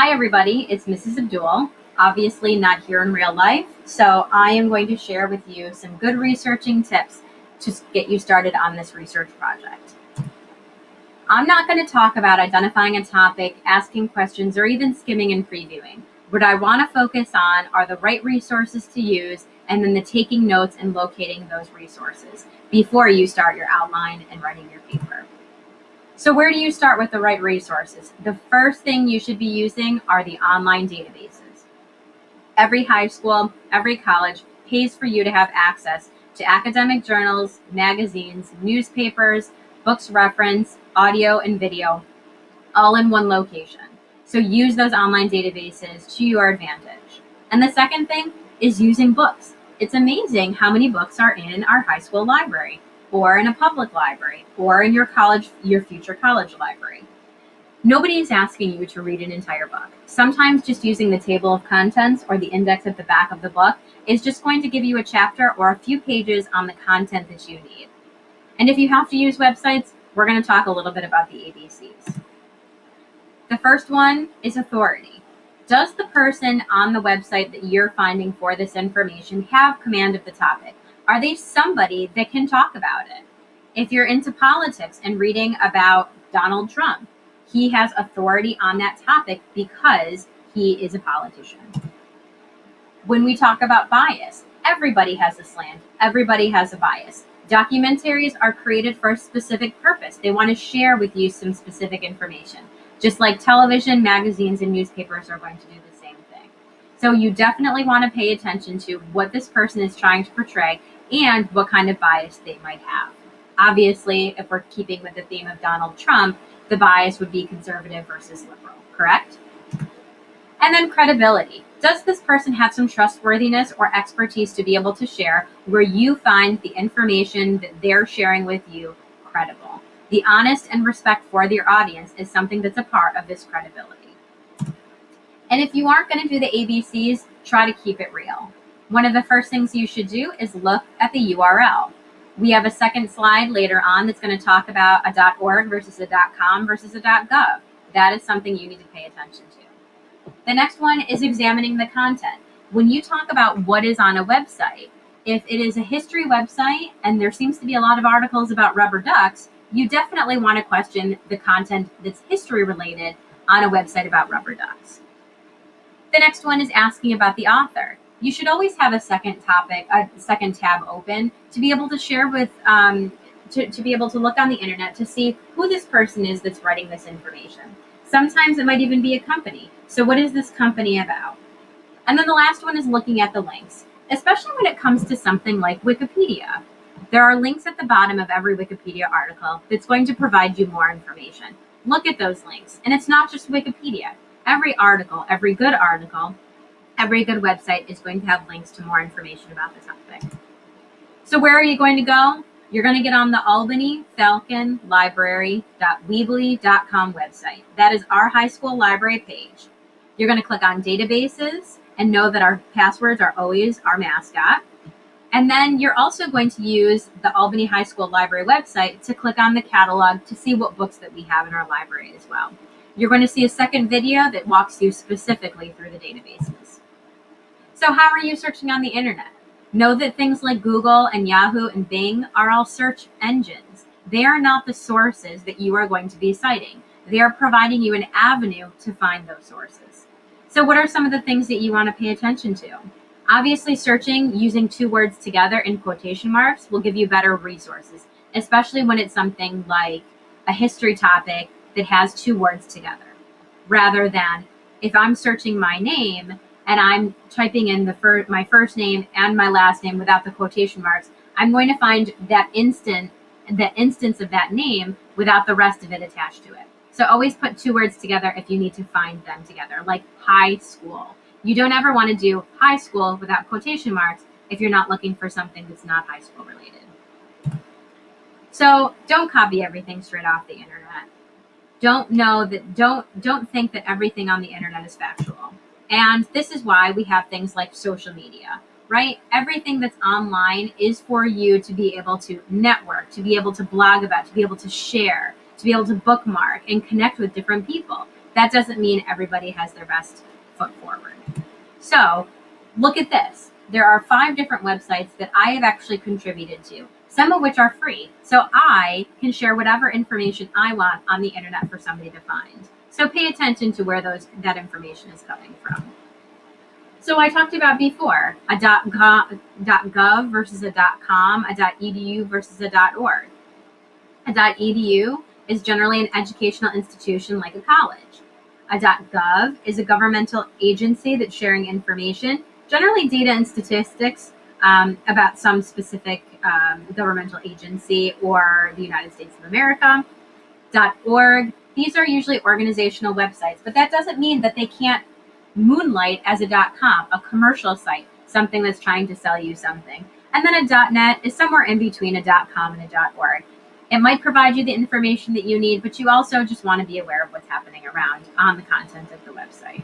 Hi everybody, it's Mrs. Abdul, obviously not here in real life, so I am going to share with you some good researching tips to get you started on this research project. I'm not going to talk about identifying a topic, asking questions, or even skimming and previewing. What I want to focus on are the right resources to use and then the taking notes and locating those resources before you start your outline and writing your paper. So where do you start with the right resources? The first thing you should be using are the online databases. Every high school, every college pays for you to have access to academic journals, magazines, newspapers, books reference, audio, and video, all in one location. So use those online databases to your advantage. And the second thing is using books. It's amazing how many books are in our high school library, or in a public library, or in your future college library. Nobody is asking you to read an entire book. Sometimes just using the table of contents or the index at the back of the book is just going to give you a chapter or a few pages on the content that you need. And if you have to use websites, we're going to talk a little bit about the ABCs. The first one is authority. Does the person on the website that you're finding for this information have command of the topic? Are they somebody that can talk about it? If you're into politics and reading about Donald Trump, he has authority on that topic because he is a politician. When we talk about bias, everybody has a slant, everybody has a bias. Documentaries are created for a specific purpose. They want to share with you some specific information. Just like television, magazines, and newspapers are going to do the same thing. So you definitely want to pay attention to what this person is trying to portray and what kind of bias they might have. Obviously, if we're keeping with the theme of Donald Trump, the bias would be conservative versus liberal, correct? And then credibility. Does this person have some trustworthiness or expertise to be able to share where you find the information that they're sharing with you credible? The honest and respect for your audience is something that's a part of this credibility. And if you aren't going to do the ABCs, try to keep it real. One of the first things you should do is look at the URL. We have a second slide later on that's going to talk about a .org versus a .com versus a .gov. That is something you need to pay attention to. The next one is examining the content. When you talk about what is on a website, if it is a history website and there seems to be a lot of articles about rubber ducks, you definitely want to question the content that's history related on a website about rubber ducks. The next one is asking about the author. You should always have a second tab open to be able to share with, to be able to look on the internet to see who this person is that's writing this information. Sometimes it might even be a company. So what is this company about? And then the last one is looking at the links, especially when it comes to something like Wikipedia. There are links at the bottom of every Wikipedia article that's going to provide you more information. Look at those links. And it's not just Wikipedia. Every article, every good website is going to have links to more information about the topic. So where are you going to go? You're going to get on the Albany Falcon Library.weebly.com website. That is our high school library page. You're going to click on databases and know that our passwords are always our mascot. And then you're also going to use the Albany High School Library website to click on the catalog to see what books that we have in our library as well. You're going to see a second video that walks you specifically through the databases. So how are you searching on the internet? Know that things like Google and Yahoo and Bing are all search engines. They are not the sources that you are going to be citing. They are providing you an avenue to find those sources. So what are some of the things that you want to pay attention to? Obviously, searching using two words together in quotation marks will give you better resources, especially when it's something like a history topic that has two words together, rather than if I'm searching my name and I'm typing in my first name and my last name without the quotation marks, I'm going to find that instance of that name without the rest of it attached to it. So always put two words together if you need to find them together, like high school. You don't ever want to do high school without quotation marks if you're not looking for something that's not high school related. So don't copy everything straight off the internet. Don't think that everything on the internet is factual. And this is why we have things like social media, right? Everything that's online is for you to be able to network, to be able to blog about, to be able to share, to be able to bookmark and connect with different people. that doesn't mean everybody has their best foot forward. So look at this. There are 5 different websites that I have actually contributed to, some of which are free. So I can share whatever information I want on the internet for somebody to find. So pay attention to where that information is coming from. So I talked about before, a .gov versus a .com, a .edu versus a .org. A .edu is generally an educational institution like a college. A .gov is a governmental agency that's sharing information, generally data and statistics about some specific governmental agency or the United States of America. .org, these are usually organizational websites, but that doesn't mean that they can't moonlight as a .com, a commercial site, something that's trying to sell you something. And then a .net is somewhere in between a .com and a .org. It might provide you the information that you need, but you also just want to be aware of what's happening around on the content of the website.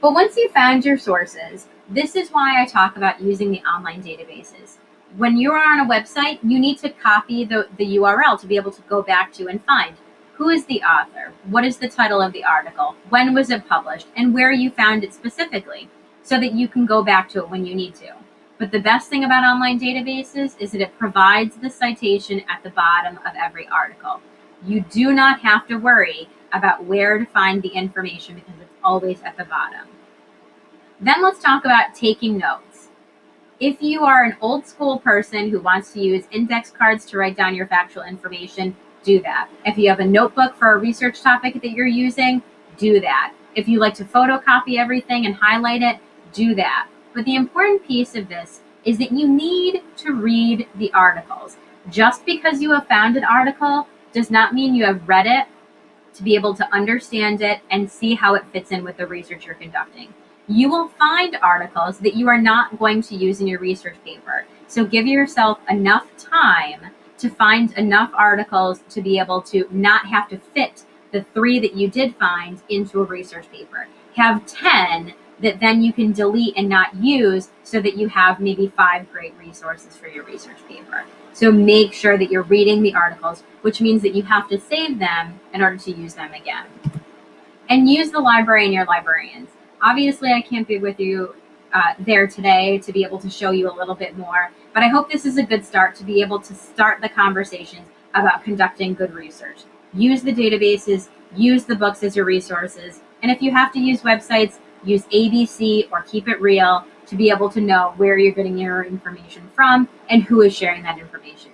But once you've found your sources, this is why I talk about using the online databases. When you are on a website, you need to copy the URL to be able to go back to and find who is the author, what is the title of the article, when was it published, and where you found it specifically, so that you can go back to it when you need to. But the best thing about online databases is that it provides the citation at the bottom of every article. You do not have to worry about where to find the information because it's always at the bottom. Then let's talk about taking notes. If you are an old school person who wants to use index cards to write down your factual information, do that. If you have a notebook for a research topic that you're using, do that. If you like to photocopy everything and highlight it, do that. But the important piece of this is that you need to read the articles. Just because you have found an article does not mean you have read it to be able to understand it and see how it fits in with the research you're conducting. You will find articles that you are not going to use in your research paper. So give yourself enough time to find enough articles to be able to not have to fit the 3 that you did find into a research paper. Have 10 that then you can delete and not use so that you have maybe 5 great resources for your research paper. So make sure that you're reading the articles, which means that you have to save them in order to use them again. And use the library in your librarians. Obviously, I can't be with you there today to be able to show you a little bit more, but I hope this is a good start to be able to start the conversations about conducting good research. Use the databases, use the books as your resources, and if you have to use websites, use ABC or Keep It Real to be able to know where you're getting your information from and who is sharing that information.